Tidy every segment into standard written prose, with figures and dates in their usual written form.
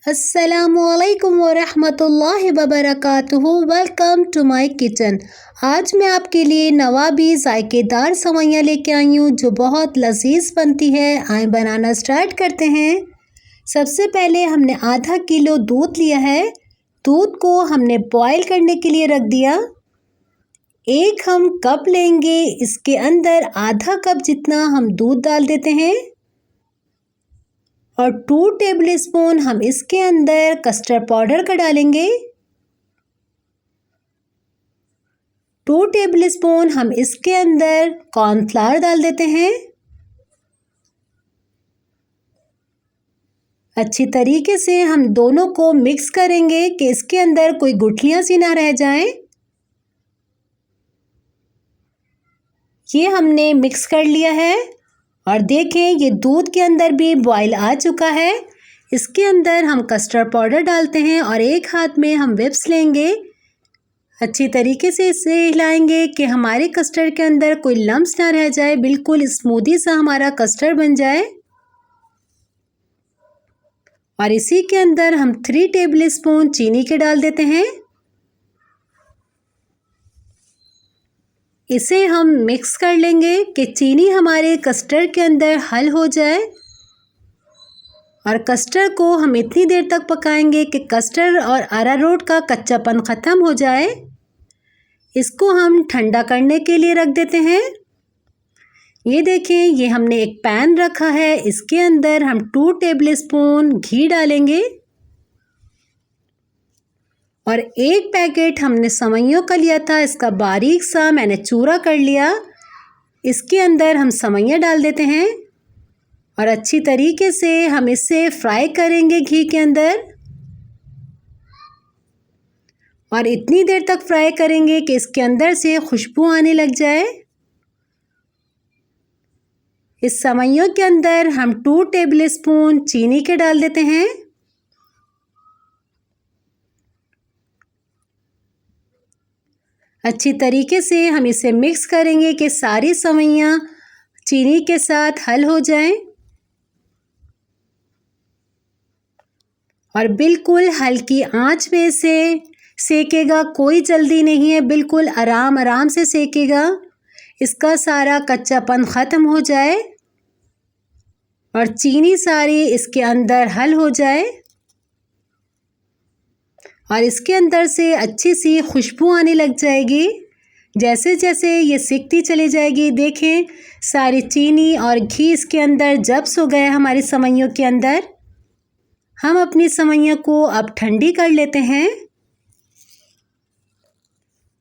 अस्सलामुअलैकुम वरहमतुल्लाहि वबरकातुहू। Welcome to my kitchen. आज मैं आपके लिए नवाबी जायकेदार सवैयाँ लेके आई हूँ जो बहुत लजीज बनती है। आए बनाना स्टार्ट करते हैं। सबसे पहले हमने आधा किलो दूध लिया है। दूध को हमने बॉईल करने के लिए रख दिया। एक हम कप लेंगे, इसके अंदर आधा कप जितना हम दूध डाल देते हैं और 2 टेबलस्पून हम इसके अंदर कस्टर्ड पाउडर का डालेंगे। 2 टेबलस्पून हम इसके अंदर कॉर्नफ्लावर डाल देते हैं। अच्छी तरीके से हम दोनों को मिक्स करेंगे कि इसके अंदर कोई गुठलियां सी ना रह जाएं। ये हमने मिक्स कर लिया है और देखें ये दूध के अंदर भी बॉईल आ चुका है। इसके अंदर हम कस्टर्ड पाउडर डालते हैं और एक हाथ में हम विप्स लेंगे। अच्छी तरीके से इसे हिलाएंगे कि हमारे कस्टर्ड के अंदर कोई लम्स ना रह जाए, बिल्कुल स्मूदी सा हमारा कस्टर्ड बन जाए। और इसी के अंदर हम 3 टेबलस्पून चीनी के डाल देते हैं। इसे हम मिक्स कर लेंगे कि चीनी हमारे कस्टर्ड के अंदर हल हो जाए और कस्टर्ड को हम इतनी देर तक पकाएंगे कि कस्टर्ड और अरारोट का कच्चापन ख़त्म हो जाए। इसको हम ठंडा करने के लिए रख देते हैं। ये देखें, ये हमने एक पैन रखा है, इसके अंदर हम 2 टेबलस्पून घी डालेंगे और एक पैकेट हमने सेवइयों का लिया था, इसका बारीक सा मैंने चूरा कर लिया। इसके अंदर हम सेवइयाँ डाल देते हैं और अच्छी तरीके से हम इसे फ्राई करेंगे घी के अंदर और इतनी देर तक फ्राई करेंगे कि इसके अंदर से खुशबू आने लग जाए। इस सेवइयों के अंदर हम 2 टेबलस्पून चीनी के डाल देते हैं। अच्छी तरीके से हम इसे मिक्स करेंगे कि सारी सेवइयाँ चीनी के साथ हल हो जाएं और बिल्कुल हल्की आंच पे इसे सेकेगा, कोई जल्दी नहीं है, बिल्कुल आराम आराम से सेकेगा। इसका सारा कच्चापन ख़त्म हो जाए और चीनी सारी इसके अंदर हल हो जाए और इसके अंदर से अच्छी सी खुशबू आने लग जाएगी। जैसे जैसे ये सिकती चली जाएगी, देखें सारी चीनी और घी इसके अंदर जब्स हो गया हमारी सेवइयों के अंदर। हम अपनी सेवइयों को अब ठंडी कर लेते हैं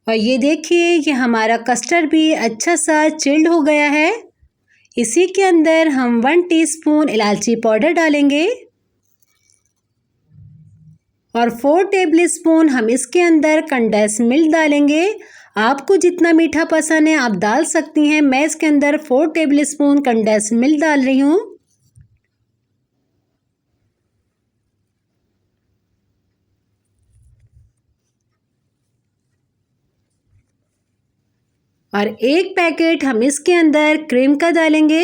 और ये देखिए ये हमारा कस्टर्ड भी अच्छा सा चिल्ड हो गया है। इसी के अंदर हम 1 टीस्पून इलायची पाउडर डालेंगे और 4 टेबलस्पून हम इसके अंदर कंडेंस मिल्क डालेंगे। आपको जितना मीठा पसंद है आप डाल सकती हैं। मैं इसके अंदर 4 टेबलस्पून कंडेंस मिल्क डाल रही हूँ और एक पैकेट हम इसके अंदर क्रीम का डालेंगे।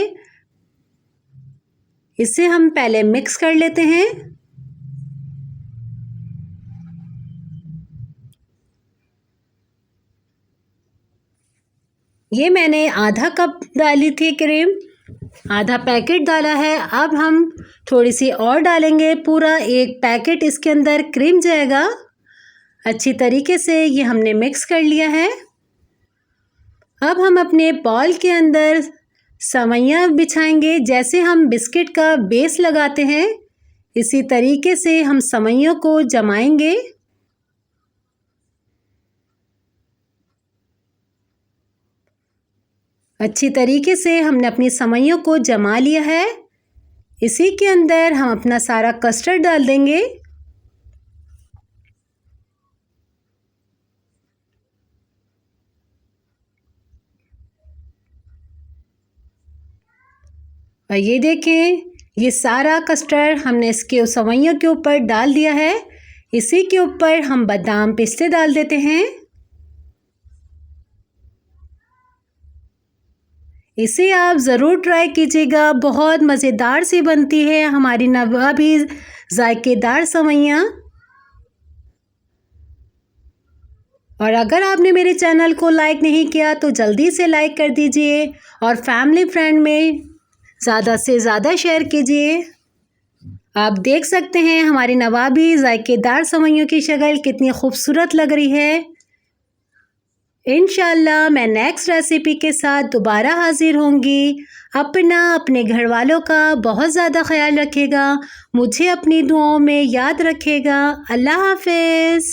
इसे हम पहले मिक्स कर लेते हैं। ये मैंने आधा कप डाली थी क्रीम, आधा पैकेट डाला है। अब हम थोड़ी सी और डालेंगे, पूरा एक पैकेट इसके अंदर क्रीम जाएगा। अच्छी तरीके से ये हमने मिक्स कर लिया है। अब हम अपने बॉल के अंदर सेवइयाँ बिछाएंगे। जैसे हम बिस्किट का बेस लगाते हैं इसी तरीके से हम सेवइयों को जमाएंगे। अच्छी तरीके से हमने अपनी सेवइयों को जमा लिया है। इसी के अंदर हम अपना सारा कस्टर्ड डाल देंगे और ये देखें ये सारा कस्टर्ड हमने इसके सेवइयों के ऊपर डाल दिया है। इसी के ऊपर हम बादाम पिस्ते डाल देते हैं। इसे आप ज़रूर ट्राई कीजिएगा, बहुत मज़ेदार सी बनती है हमारी नवाबी जायकेदार सेवइयाँ। और अगर आपने मेरे चैनल को लाइक नहीं किया तो जल्दी से लाइक कर दीजिए और फैमिली फ्रेंड में ज़्यादा से ज़्यादा शेयर कीजिए। आप देख सकते हैं हमारी नवाबी जायकेदार सेवइयों की शक्ल कितनी खूबसूरत लग रही है। इंशाल्लाह मैं नेक्स्ट रेसिपी के साथ दोबारा हाजिर होंगी। अपने घर वालों का बहुत ज़्यादा ख्याल रखिएगा, मुझे अपनी दुआओं में याद रखिएगा। अल्लाह हाफ़िज़।